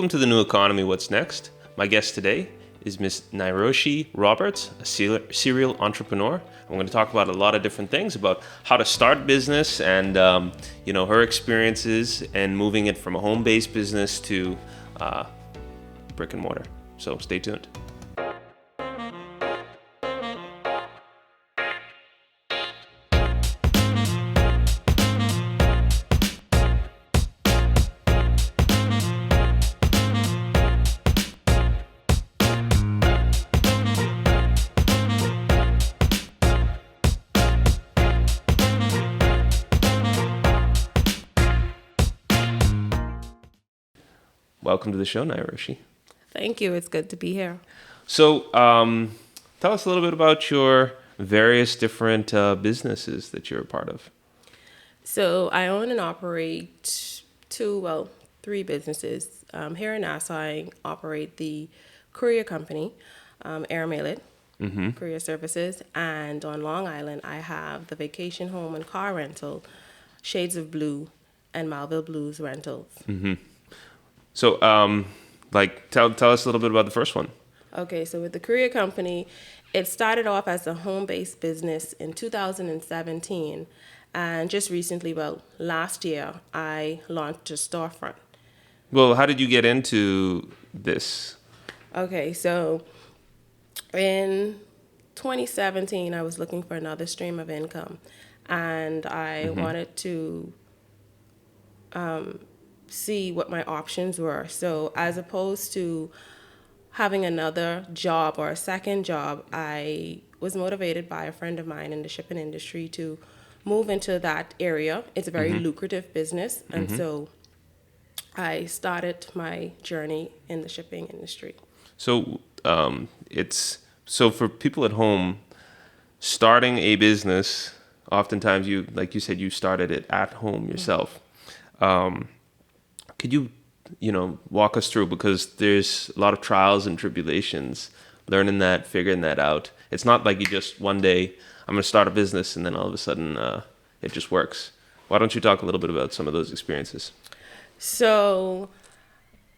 Welcome to the New Economy. What's next? My guest today is Miss Nairoshee Roberts, a serial entrepreneur. I'm going to talk about a lot of different things about how to start business and her experiences and moving it from a home-based business to brick and mortar. So stay tuned. Welcome to the show, Nairoshee. Thank you. It's good to be here. So, tell us a little bit about your various different businesses that you're a part of. So I own and operate three businesses. Here in Nassau, I operate the courier company, Arawak Courier Services, and on Long Island, I have the vacation home and car rental, Shades of Blue, and Malville Blues Rentals. So, tell us a little bit about the first one. Okay, so with the courier company, it started off as a home-based business in 2017, and just recently, last year, I launched a storefront. Well, how did you get into this? Okay, so in 2017, I was looking for another stream of income, and I wanted to see what my options were. So as opposed to having another job or a second job, I was motivated by a friend of mine in the shipping industry to move into that area. It's a very lucrative business, and so I started my journey in the shipping industry. So, so for people at home, starting a business, oftentimes like you said, you started it at home yourself. Could you, walk us through, because there's a lot of trials and tribulations, learning that, figuring that out. It's not like you just one day, I'm going to start a business and then all of a sudden it just works. Why don't you talk a little bit about some of those experiences? So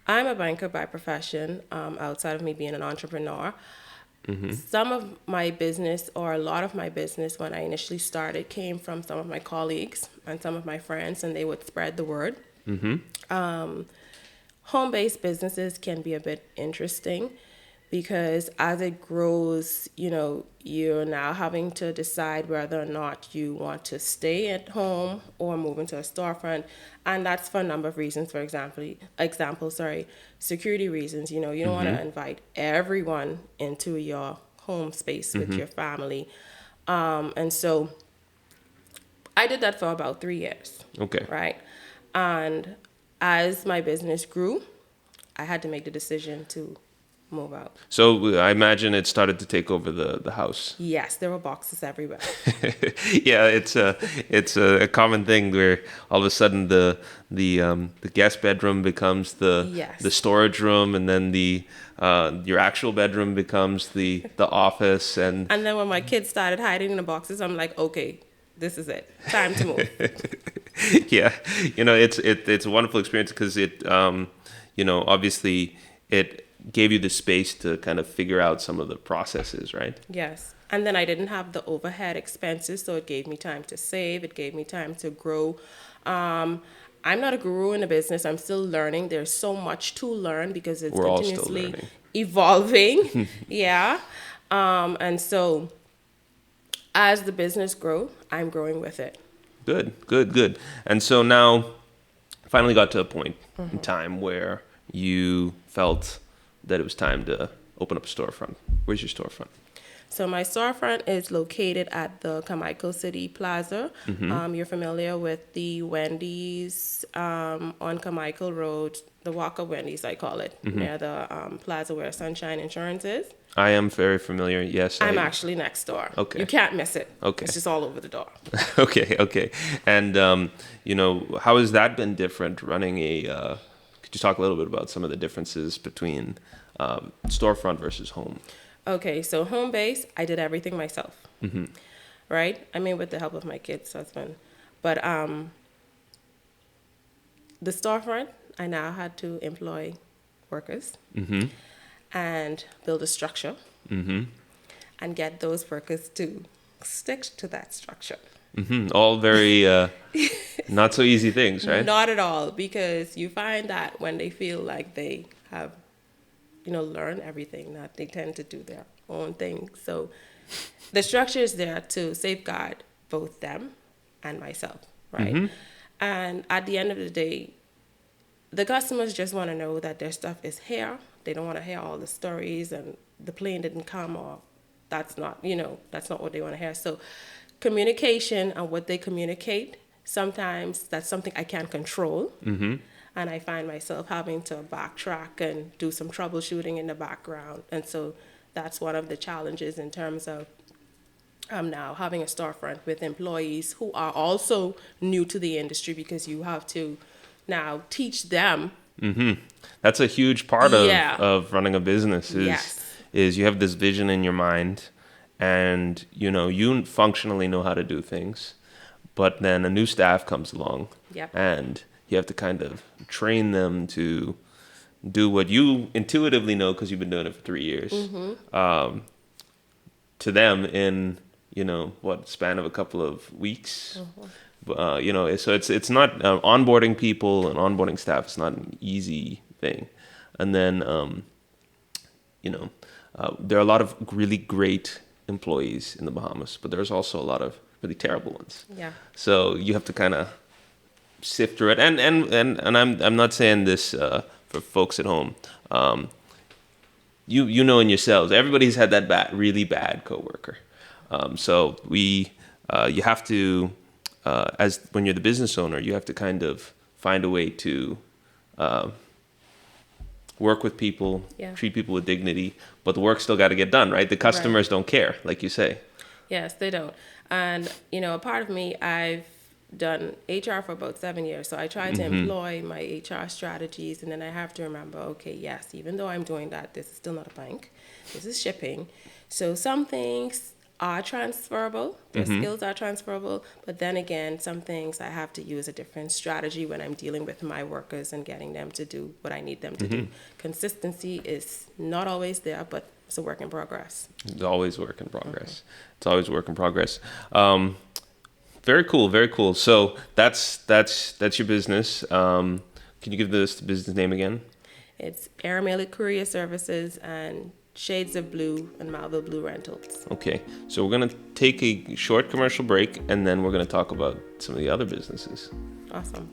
I'm a banker by profession, outside of me being an entrepreneur. Some of my business, or a lot of my business when I initially started, came from some of my colleagues and some of my friends, and they would spread the word. Home-based businesses can be a bit interesting because as it grows, you're now having to decide whether or not you want to stay at home or move into a storefront. And that's for a number of reasons. For example, security reasons. You don't want to invite everyone into your home space with your family. And so I did that for about 3 years. Okay. Right. And as my business grew, I had to make the decision to move out. So I imagine it started to take over the house. Yes, there were boxes everywhere. Yeah, it's a common thing where all of a sudden the guest bedroom becomes the storage room, and then your actual bedroom becomes the office, and then when my kids started hiding in the boxes, I'm like, okay, this is it, time to move. Yeah, it's a wonderful experience because it obviously it gave you the space to kind of figure out some of the processes, right? Yes. And then I didn't have the overhead expenses, so it gave me time to save. It gave me time to grow. I'm not a guru in the business. I'm still learning. There's so much to learn because it's continuously evolving. Yeah. And so as the business grows, I'm growing with it. Good. And so now finally got to a point in time where you felt that it was time to open up a storefront. Where's your storefront? So my storefront is located at the Carmichael City Plaza. You're familiar with the Wendy's on Carmichael Road, the Walker Wendy's, I call it, near the plaza where Sunshine Insurance is. I am very familiar, yes. I'm actually next door. Okay. You can't miss it. Okay. It's just all over the door. Okay. And, how has that been different running could you talk a little bit about some of the differences between storefront versus home? Okay, so home base, I did everything myself, right? I mean, with the help of my kid's husband. But the storefront, I now had to employ workers and build a structure and get those workers to stick to that structure. All very not so easy things, right? Not at all, because you find that when they feel like they have, learned everything, that they tend to do their own thing. So the structure is there to safeguard both them and myself, right? And at the end of the day, the customers just want to know that their stuff is here. They don't want to hear all the stories and the plane didn't come, or that's not what they want to hear. So communication and what they communicate, sometimes that's something I can't control. And I find myself having to backtrack and do some troubleshooting in the background. And so that's one of the challenges in terms of now having a storefront with employees who are also new to the industry, because you have to now teach them. That's a huge part Yeah. of running a business Yes. is you have this vision in your mind, and you functionally know how to do things, but then a new staff comes along. Yep. And you have to kind of train them to do what you intuitively know because you've been doing it for 3 years. To them in span of a couple of weeks. So it's not onboarding people and onboarding staff. It's not an easy thing. And then there are a lot of really great employees in the Bahamas, but there's also a lot of really terrible ones. Yeah. So you have to kind of sift through it. And I'm not saying this for folks at home. You know in yourselves, everybody's had that really bad coworker. So you have to, as when you're the business owner, you have to kind of find a way to work with people, treat people with dignity, but the work still got to get done, right? The customers don't care, like you say. Yes, they don't. And, a part of me, I've done HR for about 7 years. So I try to employ my HR strategies. And then I have to remember, okay, yes, even though I'm doing that, this is still not a bank. This is shipping. So some things are transferable. Their skills are transferable. But then again, some things I have to use a different strategy when I'm dealing with my workers and getting them to do what I need them to do. Consistency is not always there, but it's a work in progress. It's always work in progress. It's always work in progress. Very cool, very cool. So that's your business. Can you give the business name again? It's Aramaic Courier Services and Shades of Blue and Malville Blue Rentals. Okay, so we're going to take a short commercial break, and then we're going to talk about some of the other businesses. Awesome.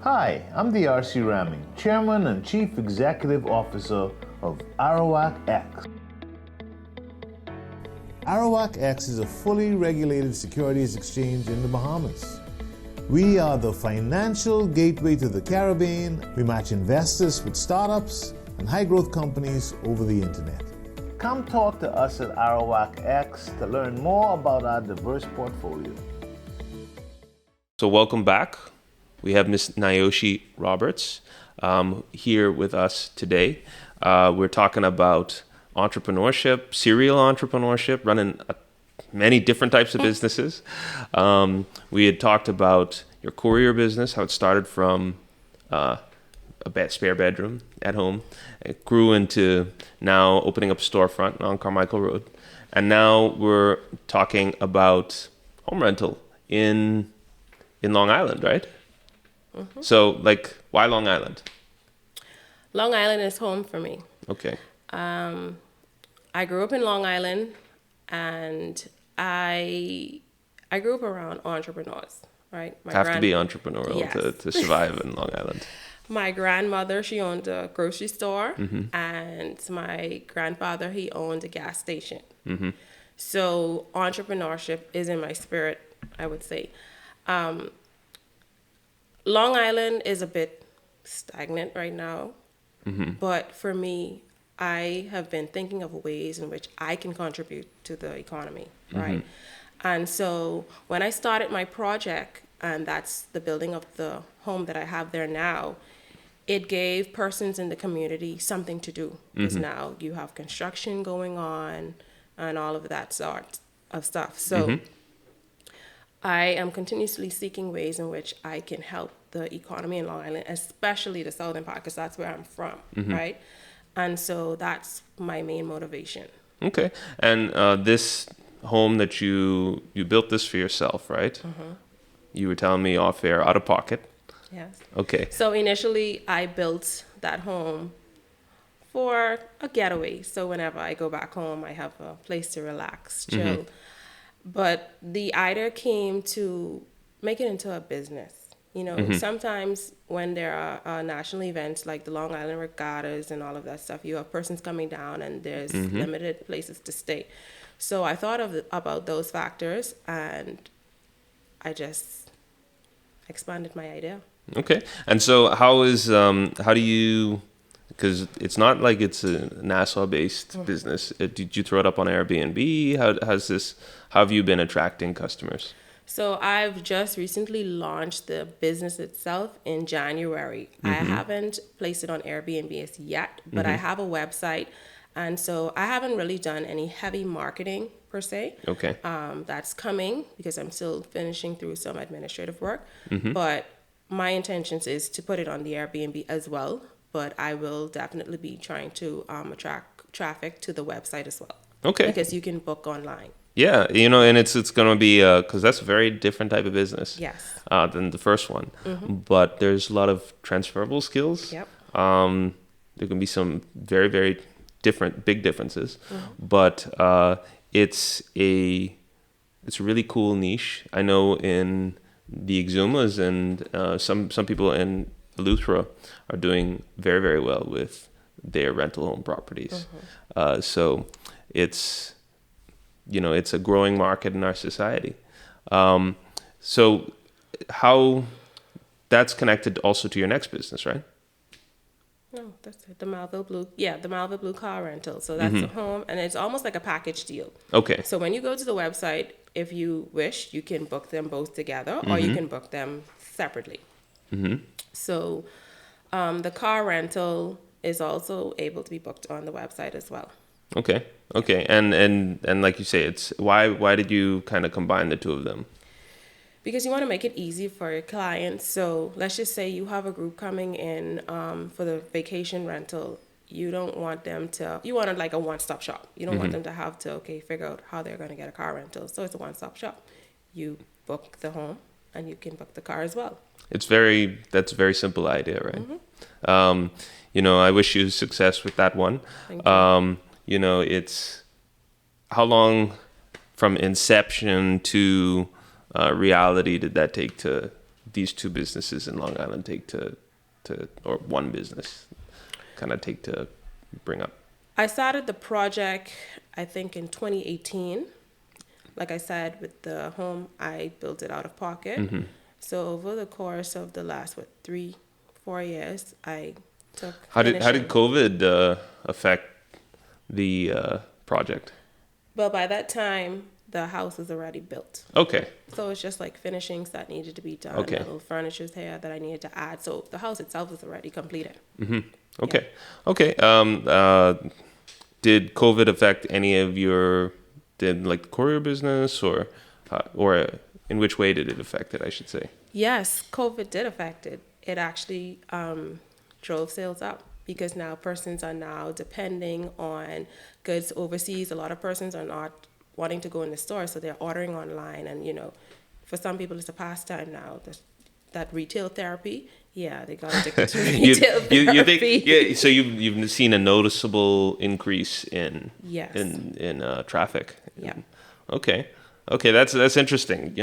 Hi, I'm the RC Rahming, Chairman and Chief Executive Officer of Arawak X. Arawak X is a fully regulated securities exchange in the Bahamas. We are the financial gateway to the Caribbean. We match investors with startups and high-growth companies over the internet. Come talk to us at Arawak X to learn more about our diverse portfolio. So welcome back. We have Miss Nairoshee Roberts here with us today. We're talking about entrepreneurship, serial entrepreneurship, running many different types of businesses. We had talked about your courier business, how it started from a spare bedroom at home. It grew into now opening up a storefront on Carmichael Road. And now we're talking about home rental in Long Island, right? So, why Long Island? Long Island is home for me. Okay. I grew up in Long Island, and I grew up around entrepreneurs, right? Have to be entrepreneurial Yes. to survive in Long Island. My grandmother, she owned a grocery store, and my grandfather, he owned a gas station. So entrepreneurship is in my spirit, I would say. Long Island is a bit stagnant right now, but for me, I have been thinking of ways in which I can contribute to the economy, right? And so when I started my project, and that's the building of the home that I have there now, it gave persons in the community something to do, because now you have construction going on and all of that sort of stuff. So I am continuously seeking ways in which I can help the economy in Long Island, especially the southern part, because that's where I'm from, right? And so that's my main motivation. Okay. And this home that you built this for yourself, right? You were telling me off air, out of pocket. Yes. Okay. So initially, I built that home for a getaway. So whenever I go back home, I have a place to relax, chill. But the idea came to make it into a business. You know, sometimes when there are national events like the Long Island Regattas and all of that stuff, you have persons coming down and there's limited places to stay. So I thought about those factors, and I just expanded my idea. Okay. And so how do you, because it's not like it's a Nassau-based business. Did you throw it up on Airbnb? How have you been attracting customers? So I've just recently launched the business itself in January. I haven't placed it on Airbnb as yet, but I have a website. And so I haven't really done any heavy marketing per se. Okay. That's coming because I'm still finishing through some administrative work. But my intentions is to put it on the Airbnb as well. But I will definitely be trying to attract traffic to the website as well. Okay. Because you can book online. Yeah, and it's going to be, because that's a very different type of business. Yes. Than the first one. But there's a lot of transferable skills. Yep. There can be some very, very big differences. But it's a really cool niche. I know in the Exumas and some people in Eleuthera are doing very, very well with their rental home properties. So it's a growing market in our society. So how that's connected also to your next business, right? No, that's it. The Malville Blue. Yeah, the Malville Blue car rental. So that's a home, and it's almost like a package deal. Okay. So when you go to the website, if you wish, you can book them both together, or you can book them separately. So the car rental is also able to be booked on the website as well. Okay. And like you say, it's why did you kind of combine the two of them? Because you want to make it easy for your clients. So let's just say you have a group coming in for the vacation rental. You don't want them to, you want it like a one-stop shop. You don't want them to have to, figure out how they're going to get a car rental. So it's a one-stop shop. You book the home and you can book the car as well. That's a very simple idea, right? I wish you success with that one. Thank you. It's how long from inception to reality did that take to these two businesses in Long Island take to or one business kind of take to bring up? I started the project, I think, in 2018. Like I said, with the home, I built it out of pocket. So over the course of the last 3-4 years, I took. How did COVID affect the project? Well, by that time, the house was already built. Okay. So it's just like finishings that needed to be done. Okay. Little furnitures here that I needed to add. So the house itself was already completed. Okay. Yeah. Okay. Did COVID affect any of the courier business or in which way did it affect it, I should say? Yes, COVID did affect it. It actually drove sales up because now persons are now depending on goods overseas. A lot of persons are not wanting to go in the store, so they're ordering online. And, for some people, it's a pastime now. That retail therapy, they got addicted to retail therapy. You think, so you've seen a noticeable increase in traffic. Yeah. Okay, that's interesting.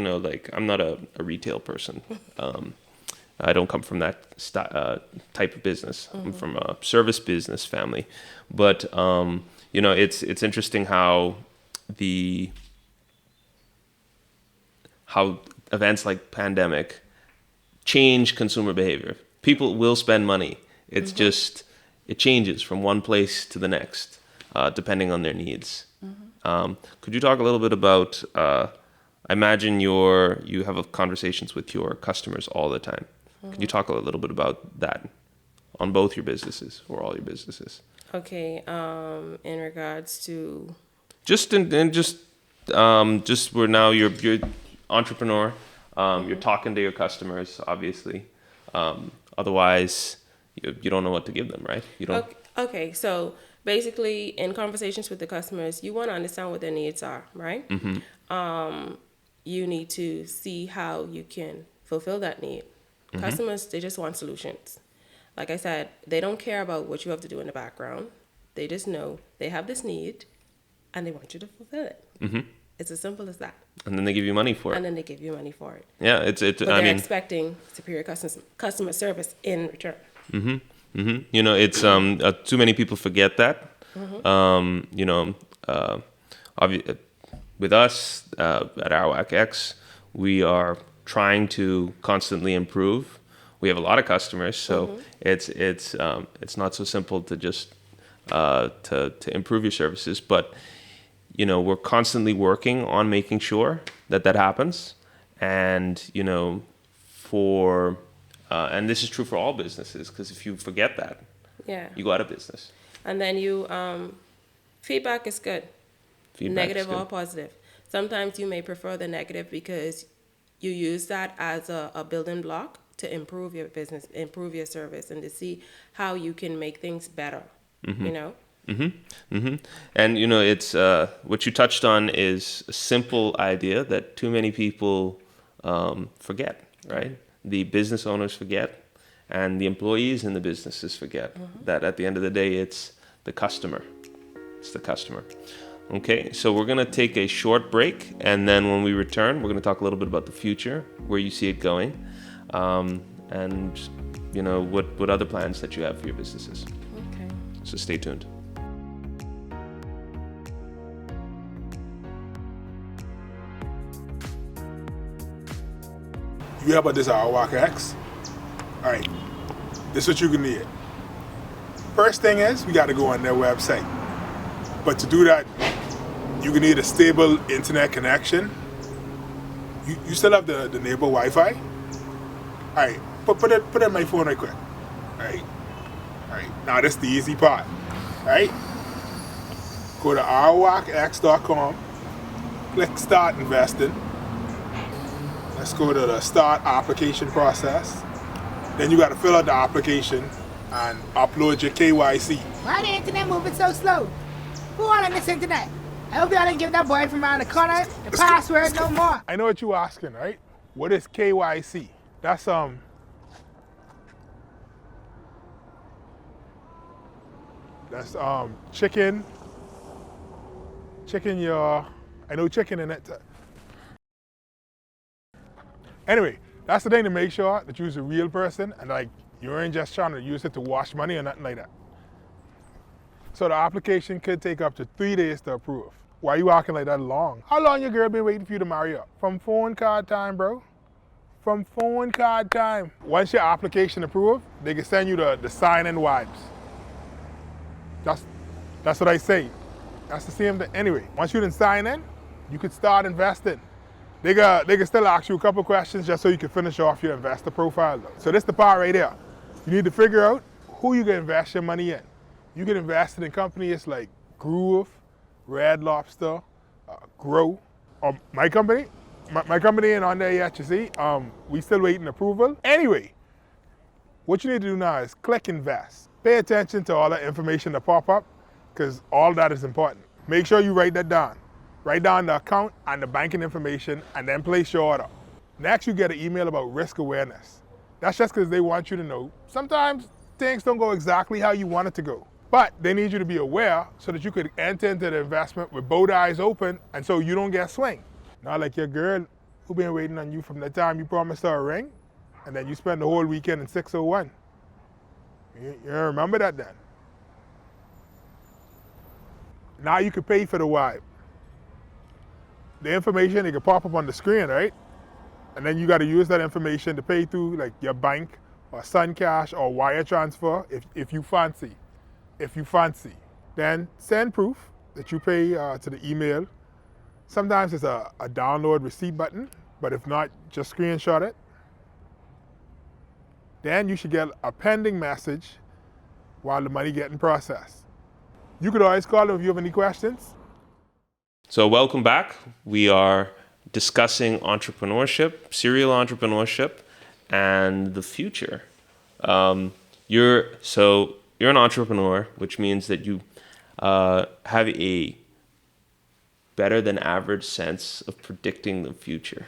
I'm not a retail person. I don't come from that type of business. I'm from a service business family, but it's interesting how events like pandemic change consumer behavior. People will spend money. It's just it changes from one place to the next, depending on their needs. Could you talk a little bit about? I imagine you have conversations with your customers all the time. Could you talk a little bit about that on both your businesses or all your businesses? Okay. In regards to just where now you're entrepreneur. You're talking to your customers, obviously. Otherwise, you don't know what to give them, right? You don't. Okay, so basically, in conversations with the customers, you want to understand what their needs are, right? You need to see how you can fulfill that need. Customers, they just want solutions. Like I said, they don't care about what you have to do in the background. They just know they have this need, and they want you to fulfill it. It's as simple as that. And then they give you money for it. And then they give you money for it. Yeah, it's. But they're expecting superior customer service in return. You know, it's too many people forget that. You know, with us at Arawak X, we are trying to constantly improve. We have a lot of customers, so it's not so simple to just to improve your services, but you know, we're constantly working on making sure that happens. And you know, and this is true for all businesses, because if you forget that, you go out of business. And then feedback is good. Negative or positive. Sometimes you may prefer the negative because you use that as a building block to improve your business, improve your service, and to see how you can make things better, you know? And, you know, it's what you touched on is a simple idea that too many people forget, right? The business owners forget, and the employees in the businesses forget that at the end of the day, it's the customer. It's the customer. Okay, so we're going to take a short break, and then when we return, we're going to talk a little bit about the future, where you see it going, and, you know, what other plans that you have for your businesses. Okay. So stay tuned. You hear about this Arawak X? All right, this is what you're gonna need. First thing is, we gotta go on their website. But to do that, you're gonna need a stable internet connection. You still have the neighbor Wi-Fi? All right, put it in my phone right quick. All right. Now this is the easy part. All right, go to arawakx.com, click Start Investing. Let's go to the start application process. Then you got to fill out the application and upload your KYC. Why the internet moving so slow? Who all on this internet? I hope y'all didn't give that boy from around the corner the password no more. I know what you're asking, right? What is KYC? That's chicken I know chicken in it. Anyway, that's the thing to make sure that you're a real person and like you ain't just trying to use it to wash money or nothing like that. So the application could take up to 3 days to approve. Why you acting like that long? How long your girl been waiting for you to marry up? From phone card time, bro. From phone card time. Once your application approved, they can send you the sign-in wipes. That's what I say. That's the same thing. Anyway, once you done sign in, you could start investing. They can still ask you a couple questions just so you can finish off your investor profile though. So this is the part right there. You need to figure out who you can invest your money in. You can invest in companies like Groove, Red Lobster, Grow, or my company. My company ain't on there yet, you see. We still waiting approval. Anyway, what you need to do now is click invest. Pay attention to all that information that pop up, because all that is important. Make sure you write that down. Write down the account and the banking information and then place your order. Next, you get an email about risk awareness. That's just because they want you to know sometimes things don't go exactly how you want it to go. But they need you to be aware so that you could enter into the investment with both eyes open and so you don't get swing. Not like your girl who been waiting on you from the time you promised her a ring and then you spend the whole weekend in 601. You remember that then? Now you can pay for the wipe. The information, it can pop up on the screen, right? And then you got to use that information to pay through like your bank or Sun Cash or wire transfer if you fancy. If you fancy. Then send proof that you pay to the email. Sometimes it's a download receipt button, but if not, just screenshot it. Then you should get a pending message while the money getting processed. You could always call them if you have any questions. So welcome back. We are discussing entrepreneurship, serial entrepreneurship, and the future. You're an entrepreneur, which means that you have a better than average sense of predicting the future.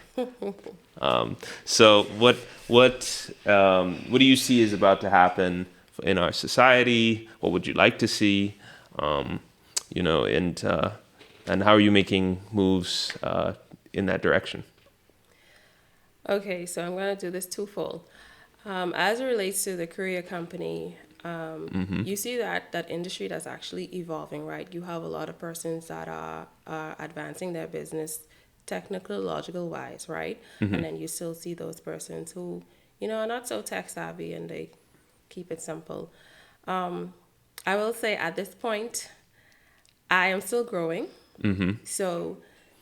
So what do you see is about to happen in our society? What would you like to see? And how are you making moves in that direction? Okay, so I'm going to do this twofold. As it relates to the courier company, you see that industry that's actually evolving, right? You have a lot of persons that are advancing their business technological wise, right? And then you still see those persons who, are not so tech savvy and they keep it simple. I will say at this point, I am still growing. So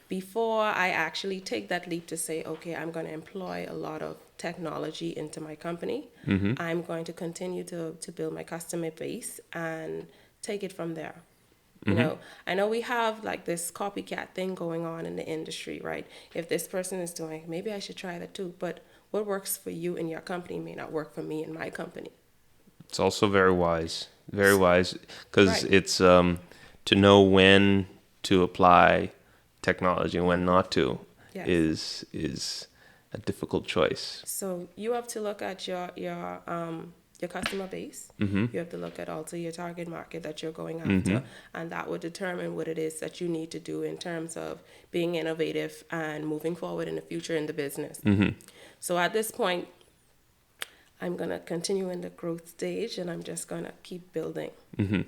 before I actually take that leap to say, okay, I'm going to employ a lot of technology into my company, I'm going to continue to build my customer base and take it from there. I know we have like this copycat thing going on in the industry, right? If this person is doing, maybe I should try that too. But what works for you in your company may not work for me in my company. It's also very wise, because Right. it's to know when to apply technology and when not to Yes. is a difficult choice. So you have to look at your customer base. You have to look at also your target market that you're going after, and that would determine what it is that you need to do in terms of being innovative and moving forward in the future in the business. So at this point, I'm going to continue in the growth stage and I'm just going to keep building. In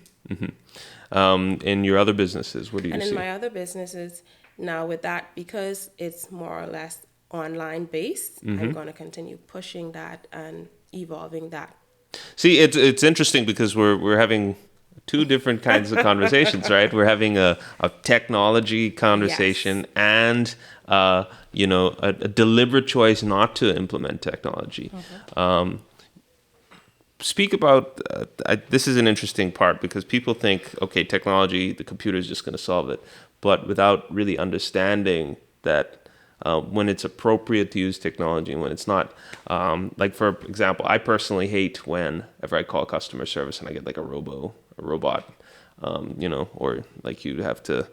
your other businesses, what do you And see? in my other businesses, now with that, because it's more or less online based, I'm going to continue pushing that and evolving that. See, it's interesting because we're having two different kinds of conversations, right? We're having a technology conversation and a deliberate choice not to implement technology. Speak about this is an interesting part because people think, okay, technology, the computer is just going to solve it, but without really understanding that when it's appropriate to use technology and when it's not. Like, for example, I personally hate whenever I call customer service and I get like a robot, or like you have to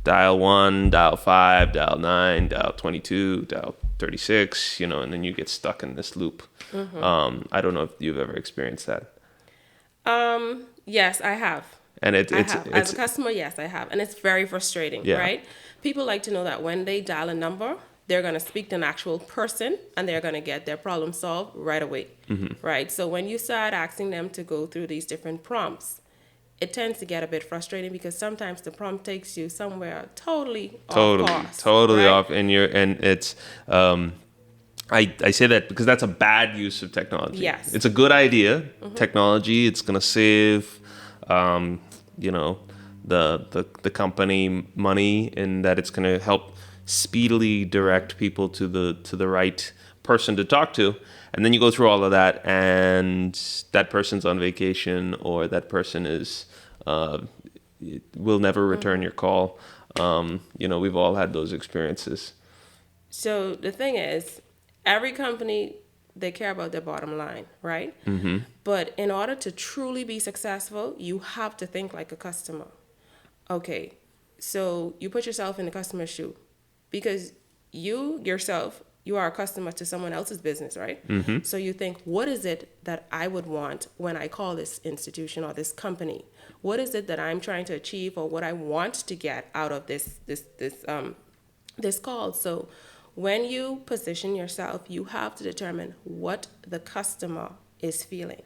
dial 1, dial 5, dial 9, dial 22, dial 36, and then you get stuck in this loop. I don't know if you've ever experienced that. Yes, I have. And I have. As a customer, yes, I have. And it's very frustrating, Yeah. right? People like to know that when they dial a number, they're going to speak to an actual person and they're going to get their problem solved right away, right? So when you start asking them to go through these different prompts, it tends to get a bit frustrating because sometimes the prompt takes you somewhere totally off course, right? off, and it's. I say that because that's a bad use of technology. Yes. It's a good idea, technology. It's going to save, the company money in that it's going to help speedily direct people to the right person to talk to. And then you go through all of that and that person's on vacation or that person will never return your call. We've all had those experiences. So the thing is, every company, they care about their bottom line, right? But in order to truly be successful, you have to think like a customer. Okay, so you put yourself in the customer's shoe because you yourself, you are a customer to someone else's business, right? So you think, what is it that I would want when I call this institution or this company? What is it that I'm trying to achieve or what I want to get out of this call? So when you position yourself, you have to determine what the customer is feeling.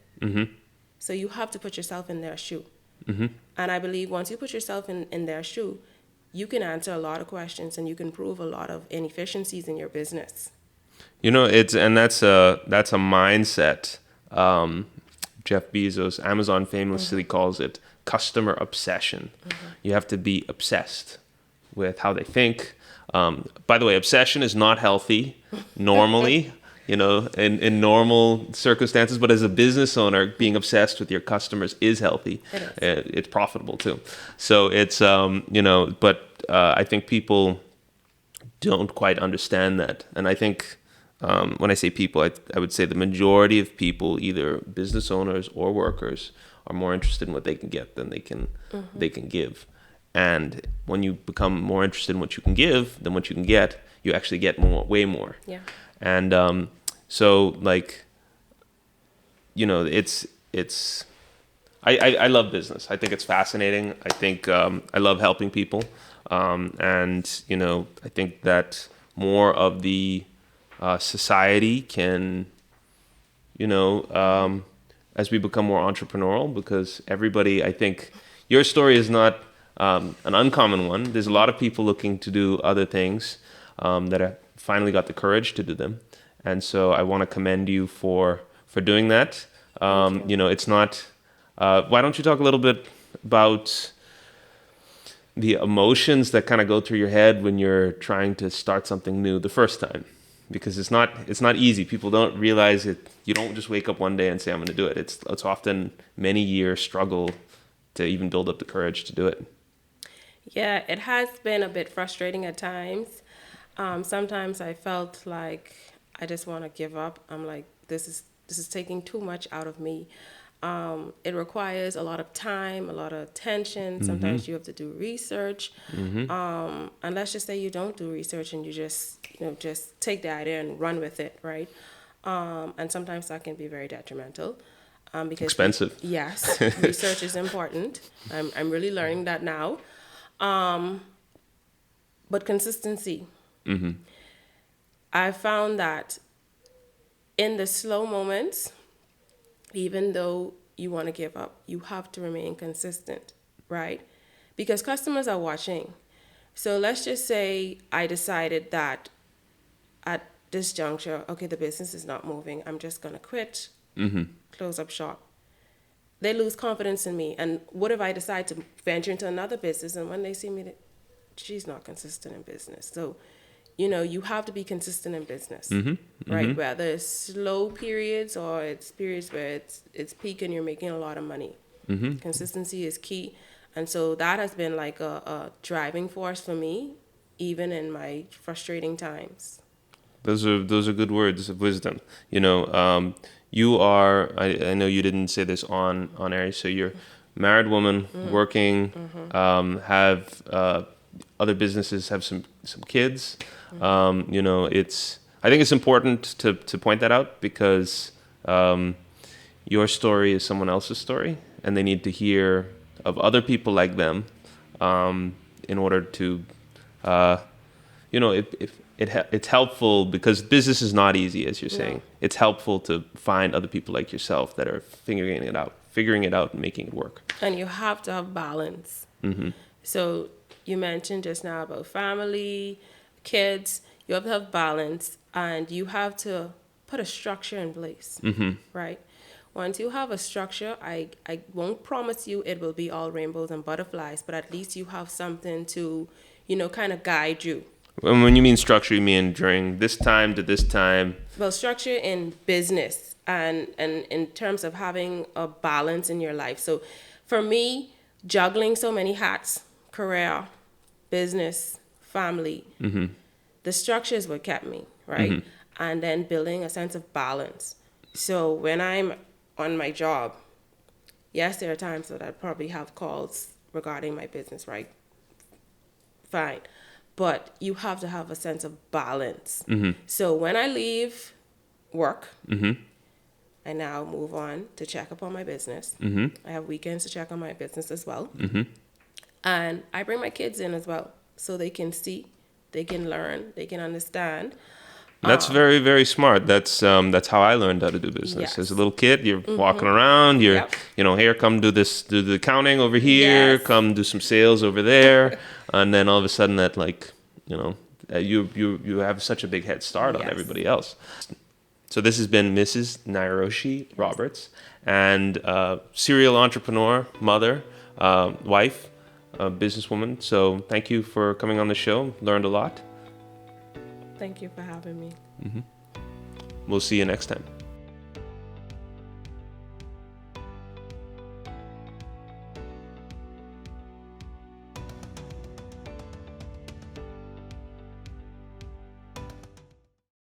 So you have to put yourself in their shoe. And I believe once you put yourself in their shoe, you can answer a lot of questions and you can prove a lot of inefficiencies in your business. That's a mindset. Jeff Bezos, Amazon famously calls it customer obsession. You have to be obsessed with how they think. By the way, obsession is not healthy normally, in normal circumstances. But as a business owner, being obsessed with your customers is healthy. It is. It's profitable too. So it's, but I think people don't quite understand that. And I think when I say people, I would say the majority of people, either business owners or workers, are more interested in what they can get than they can give. And when you become more interested in what you can give than what you can get, you actually get way more. Yeah. And so, like, you know, I love business. I think it's fascinating. I think I love helping people. And, you know, I think that more of the society can, you know, as we become more entrepreneurial, because everybody, I think your story is not an uncommon one. There's a lot of people looking to do other things that have finally got the courage to do them. And so I want to commend you for doing that. You know, it's not, why don't you talk a little bit about the emotions that kind of go through your head when you're trying to start something new the first time? Because it's not easy. People don't realize it. You don't just wake up one day and say, I'm going to do it. It's often many years struggle to even build up the courage to do it. Yeah, it has been a bit frustrating at times. Sometimes I felt like I just want to give up. I'm like, this is taking too much out of me. It requires a lot of time, a lot of attention. Sometimes you have to do research. And let's just say you don't do research and you just take the idea and run with it, right? And sometimes that can be very detrimental. Because expensive. Yes, research is important. I'm really learning that now. But consistency. I found that in the slow moments, even though you want to give up, you have to remain consistent, right? Because customers are watching. So let's just say I decided that at this juncture, okay, the business is not moving. I'm just going to quit, close up shop. They lose confidence in me. And what if I decide to venture into another business and when they see me, she's not consistent in business. So, you know, you have to be consistent in business, right? Whether it's slow periods or it's periods where it's peak and you're making a lot of money. Consistency is key. And so that has been like a driving force for me, even in my frustrating times. Those are good words of wisdom. You know, you are, I know you didn't say this on air, so you're a married woman, working, have other businesses, have some kids. You know, I think it's important to point that out because your story is someone else's story, and they need to hear of other people like them in order to, you know, it's helpful because business is not easy, as you're saying. It's helpful to find other people like yourself that are figuring it out and making it work. And you have to have balance. So you mentioned just now about family, kids. You have to have balance, and you have to put a structure in place, right? Once you have a structure, I won't promise you it will be all rainbows and butterflies, but at least you have something to, you know, kind of guide you. And when you mean structure, you mean during this time to this time? Well, structure in business and in terms of having a balance in your life. So for me, juggling so many hats, career, business, family, the structure is what kept me, right? And then building a sense of balance. So when I'm on my job, yes, there are times that I probably have calls regarding my business, right? Fine. But you have to have a sense of balance. So when I leave work, I now move on to check up on my business. I have weekends to check on my business as well. And I bring my kids in as well so they can see, they can learn, they can understand. That's very, very smart. That's how I learned how to do business. Yes. As a little kid, you're walking around, you're, you know, here, come do the accounting over here, come do some sales over there. And then all of a sudden that, like, you know, you have such a big head start on everybody else. So this has been Mrs. Nairoshee Roberts, and serial entrepreneur, mother, wife, businesswoman. So thank you for coming on the show. Learned a lot. Thank you for having me. We'll see you next time.